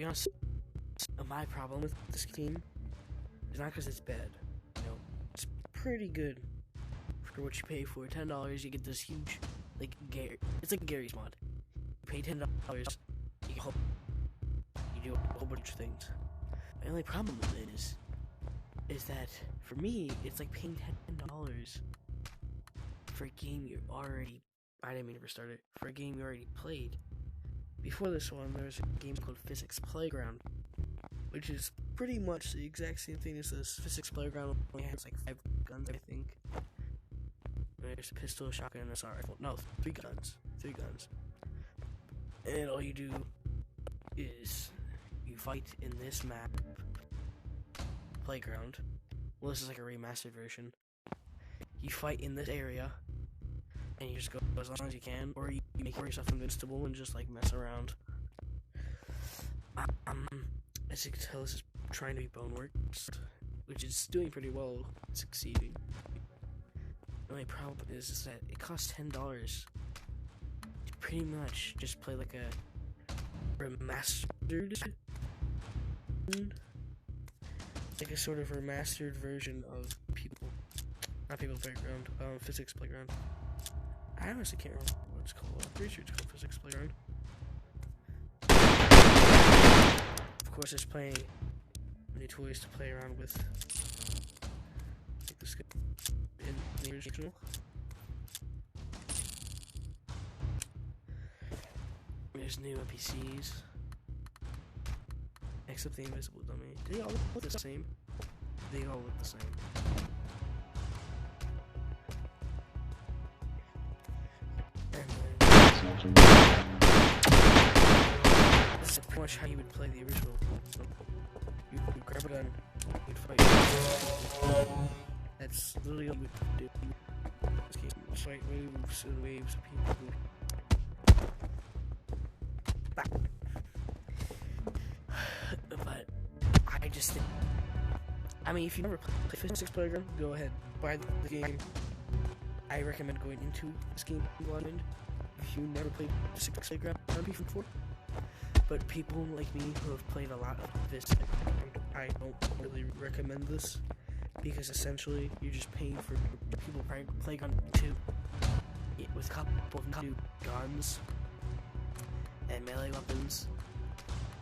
be honest, my problem with this game is not because it's bad. You know, it's pretty good for what you pay for. $10, you get this huge, like, it's like Gary's mod. You pay $10, you do a whole bunch of things. My only problem with it is that, for me, it's like paying $10 for a game you already, I didn't mean to restart it, for a game you already played. Before this one, there was a game called Physics Playground, which is pretty much the exact same thing as this. Physics Playground only has like 5 guns, I think. There's a pistol, a shotgun, and a assault rifle. No, 3 guns. 3 guns. And all you do is you fight in this map, Playground. Well, this is like a remastered version. You fight in this area, and you just go as long as you can, or you make yourself invincible and just like mess around. As you can tell, this is trying to be Boneworks, which is doing pretty well, succeeding. The only problem is that it costs $10 to pretty much just play like a remastered, like a sort of remastered version of Physics Playground. I honestly can't remember what it's called. I'm pretty sure it's called Physics Playground. Of course, there's plenty many toys to play around with. Like this guy in the original. There's new NPCs. Except the invisible dummy. They all look the same. They all look the same. This is pretty much how you would play the original. You grab a gun, you'd fight. That's literally what you would do. This game, fight waves and waves of people. But I just think, I mean, if you never play Physics Playground, go ahead, buy the game. I recommend going into this game blind. If you never played Physics Playground before, but people like me who have played a lot of this, I don't really recommend this, because essentially you're just paying for people Playground 2 with a couple of new guns and melee weapons.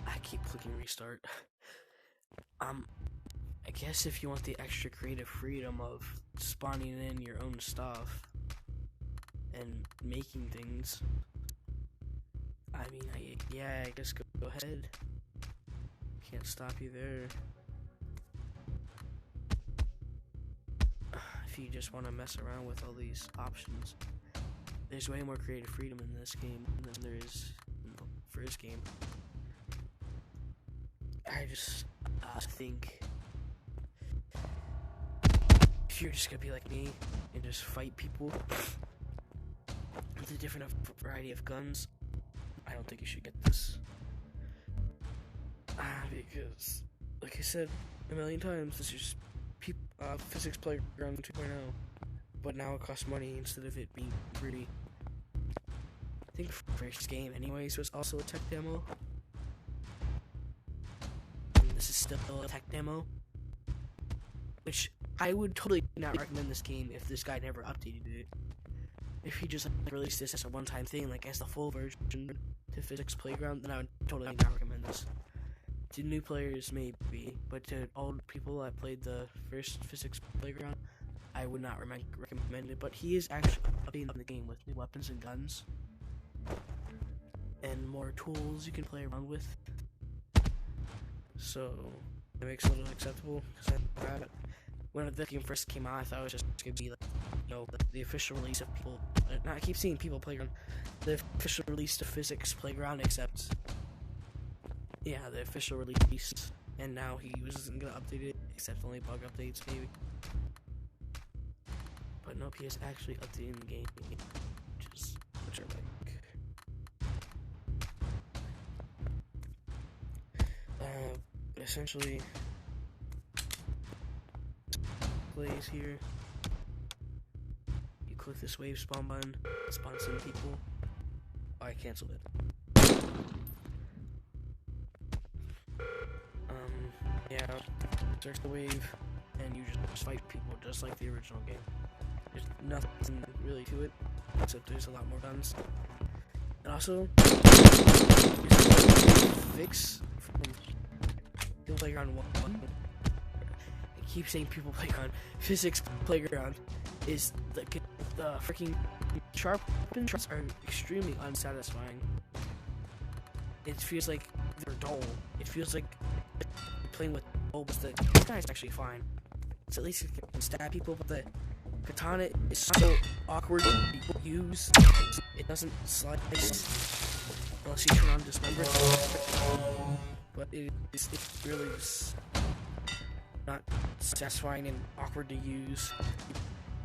I keep clicking restart. I guess if you want the extra creative freedom of spawning in your own stuff and making things, I mean, I guess go ahead. Can't stop you there. If you just want to mess around with all these options, there's way more creative freedom in this game than there is in the first game. I just think if you're just gonna be like me and just fight people with a different variety of guns, I don't think you should get this. Because, like I said a million times, this is Physics Playground 2.0, but now it costs money instead of it being free. I think the first game anyways was also a tech demo. And this is still a tech demo, which I would totally not recommend this game if this guy never updated it. If he just released this as a one-time thing, like as the full version to Physics Playground, then I would totally not recommend this. To new players, maybe, but to old people that played the first Physics Playground, I would not recommend it. But he is actually updating the game with new weapons and guns, and more tools you can play around with. So it makes it a little acceptable. Because when the game first came out, I thought it was just gonna be like, you know, the official release of people. I keep seeing people playground. The official release of Physics Playground, except, yeah, the official release. And now he wasn't gonna update it, except only bug updates, maybe. But nope, he is actually updating the game, which I like. Essentially, plays here. You click this wave spawn button, spawn some people. Oh, I canceled it. down, search the wave, and you just fight people just like the original game. There's nothing really to it, except there's a lot more guns. And also, there's a fix from People Playground 1. I keep saying People Playground. Physics Playground is the freaking sharp shots are extremely unsatisfying. It feels like they're dull. It feels like playing with bulbs. The katana is actually fine. It's at least you can stab people, but the katana is so awkward to use. It doesn't slice unless you turn on dismember. But it really is not satisfying and awkward to use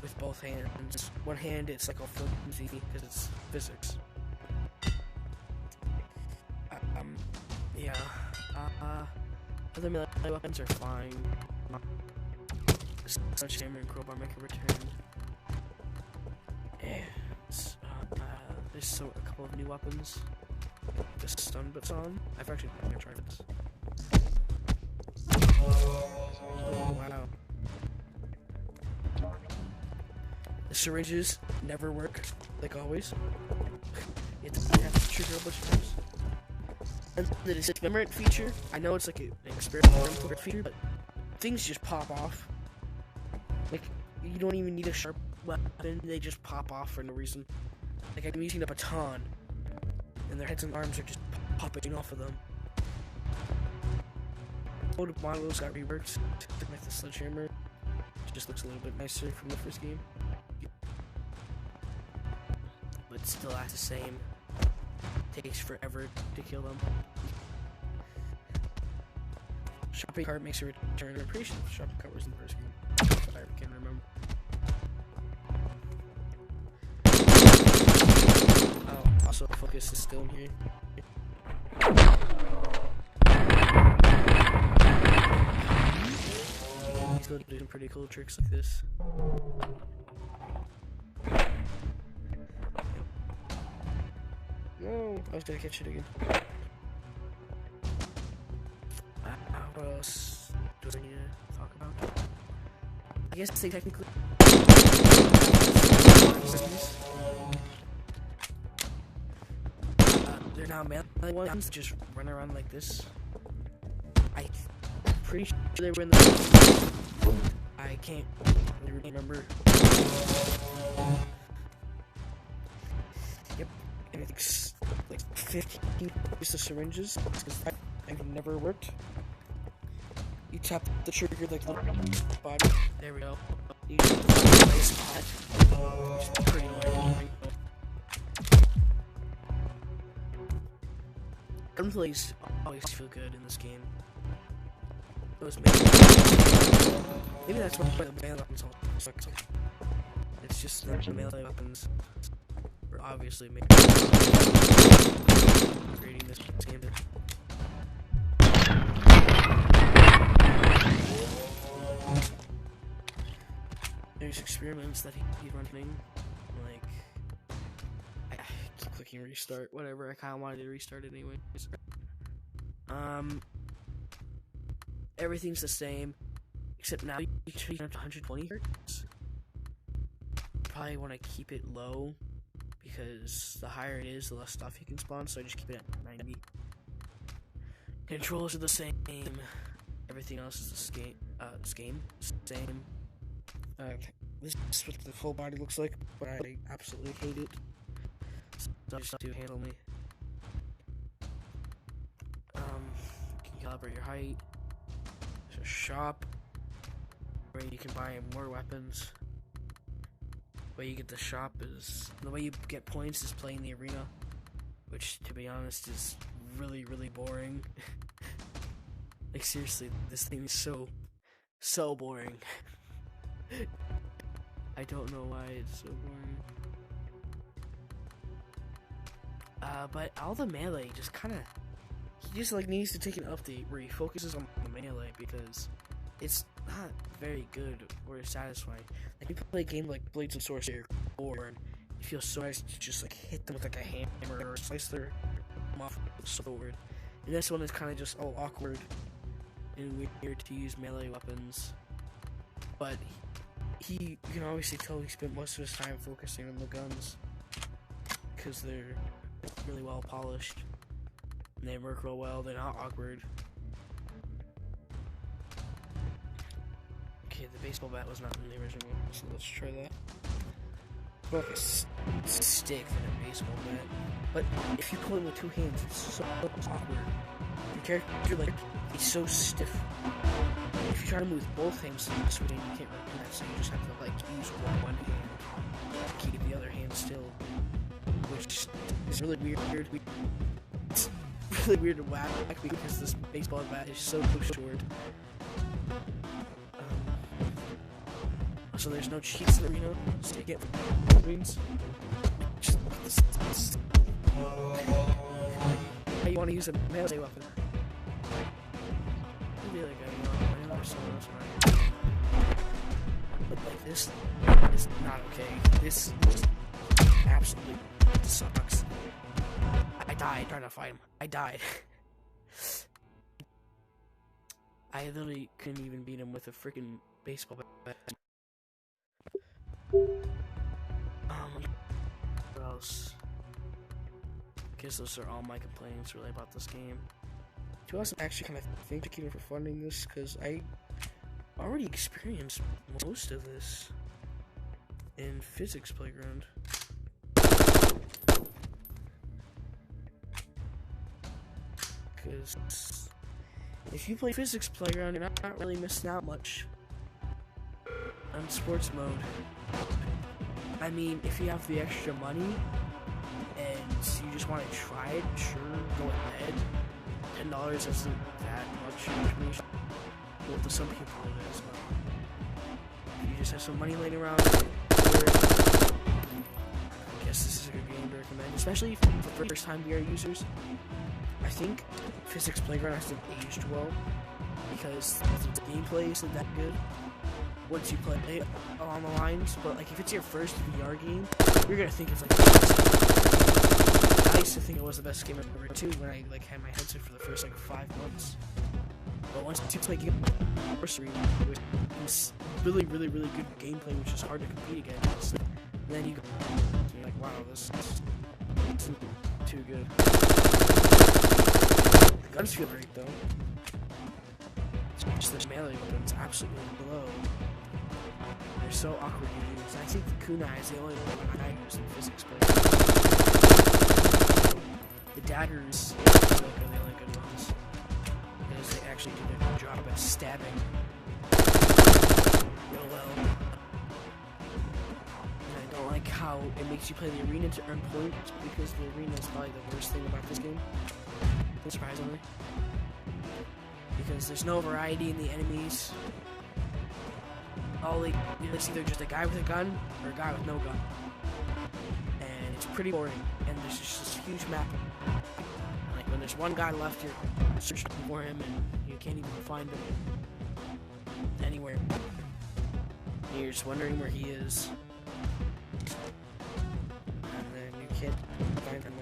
with both hands. One hand, it's like all flimsy because it's physics. Yeah. Other melee weapons are fine. Sledgehammer and crowbar make a return. Yeah. There's a couple of new weapons. The stun bits on. I've actually never tried this. Oh, wow. The syringes never work, like always. You have to trigger a bunch of times. And the dismemberment feature, I know it's like an experimental feature, but things just pop off. Like, you don't even need a sharp weapon, they just pop off for no reason. Like, I'm using a baton, and their heads and arms are just popping off of them. Old models got reworked, like the sledgehammer. It just looks a little bit nicer from the first game. But still acts the same. Takes forever to kill them. Shopping cart makes a return. I'm pretty sure the shopping cart was in the first game, but I can't remember. Oh, also focus is still in here. He's going to do some pretty cool tricks like this. No, I was gonna catch it again. What else do I need to talk about? I guess they technically. They're now melee ones that just run around like this. I'm pretty sure they were in the. I can't really remember. Yep, and I think like 15 use of syringes because I've never worked. You tap the trigger like the body. There we go. You just find a nice spot. Which is pretty annoying. Gunplays always feel good in this game. Those maybe that's why the melee weapons suck. It's just that the melee weapons are obviously made creating this game. There's experiments that he's running, like I keep clicking restart, whatever. I kind of wanted to restart it anyways. Everything's the same, except now you can turn it up to 120 hertz. Probably want to keep it low because the higher it is, the less stuff you can spawn. So I just keep it at 90. Controls are the same. Everything else is the same. This is what the full body looks like, but I absolutely hate it. So just to handle me. You can calibrate your height. There's a shop where you can buy more weapons. The way you get the shop is the way you get points is playing the arena, which, to be honest, is really boring. Like, seriously, this thing is so boring. I don't know why it's so boring. But all the melee just kinda, he just like needs to take an update where he focuses on the melee because it's not very good or satisfying. Like, you play a game like Blades and Swords or and it feels so nice to just like hit them with like a hammer or slice their arm off with a sword. And this one is kind of just all awkward and weird to use melee weapons. But you can obviously tell he spent most of his time focusing on the guns because they're really well polished and they work real well. They're not awkward. Okay, the baseball bat was not in the original, so let's try that. Like a stick than a baseball bat. But if you pull it with two hands, it's so awkward. Your character, like, he's so stiff. If you try to move with both hands in this way, you can't really do that, so you just have to, like, use one hand to keep the other hand still. Which is really weird. It's really weird and whack because this baseball bat is so short. So there's no cheats in the arena, so you get wins. How you want to use a melee weapon? Maybe like I never saw this one. But like this is not okay. This just absolutely sucks. I died trying to fight him. I died. I literally couldn't even beat him with a freaking baseball bat. What else? I guess those are all my complaints really about this game. To us, actually kind of thinking for funding this because I already experienced most of this in Physics Playground. Because if you play Physics Playground, you're not really missing out much on sports mode. I mean, if you have the extra money and you just want to try it, sure, go ahead. $10 isn't that much information. Well, to some people it is, but if you just have some money laying around, I guess this is a good game to recommend, especially for first-time VR users. I think Physics Playground hasn't aged well because the gameplay isn't that good once you play it along the lines, but like if it's your first VR game, you're gonna think it's like the best game. I used to think it was the best game ever too when I like had my headset for the first like 5 months. But once you play Game Anniversary, it was really good gameplay, which is hard to compete against. And then you're like, wow, this isn't too good. The guns feel great though. Just this melee weapon's absolutely below. They're so awkward to use. I think the kunai is the only one I use in Physics Playground. The daggers are the only good ones. Because they actually do their good job at stabbing real well. And I don't like how it makes you play the arena to earn points, because the arena is probably the worst thing about this game. Surprisingly. Because there's no variety in the enemies. It's either just a guy with a gun or a guy with no gun. And it's pretty boring. And there's just this huge map. Like when there's one guy left, you're searching for him and you can't even find him anywhere. And you're just wondering where he is. And then you can't find him.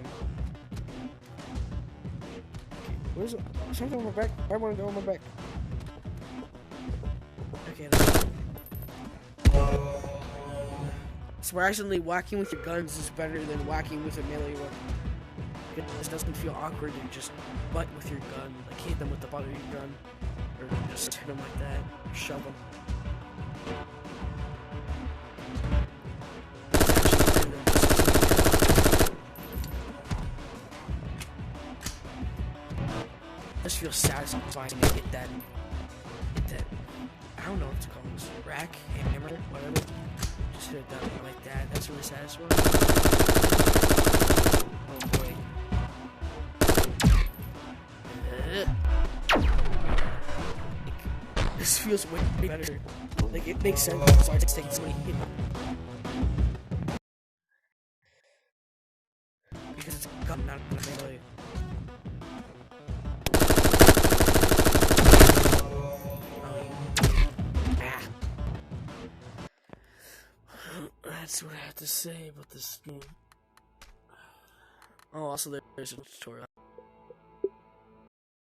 What is it? Something on my back. I want to go on my back. Okay. Surprisingly, whacking with your guns is better than whacking with a melee weapon. It just doesn't feel awkward to just butt with your gun. Like hit them with the butt of your gun. Or just hit them like that. Or shove them. It just feels satisfying to get that, I don't know what to call this, rack, hammer, whatever, just hit it down like that. That's really satisfying. Oh boy. This feels way better. Like, it makes sense. So I just take so many hits. Because it's a gun, not a melee. That's what I have to say about this game. Oh, also there's a tutorial.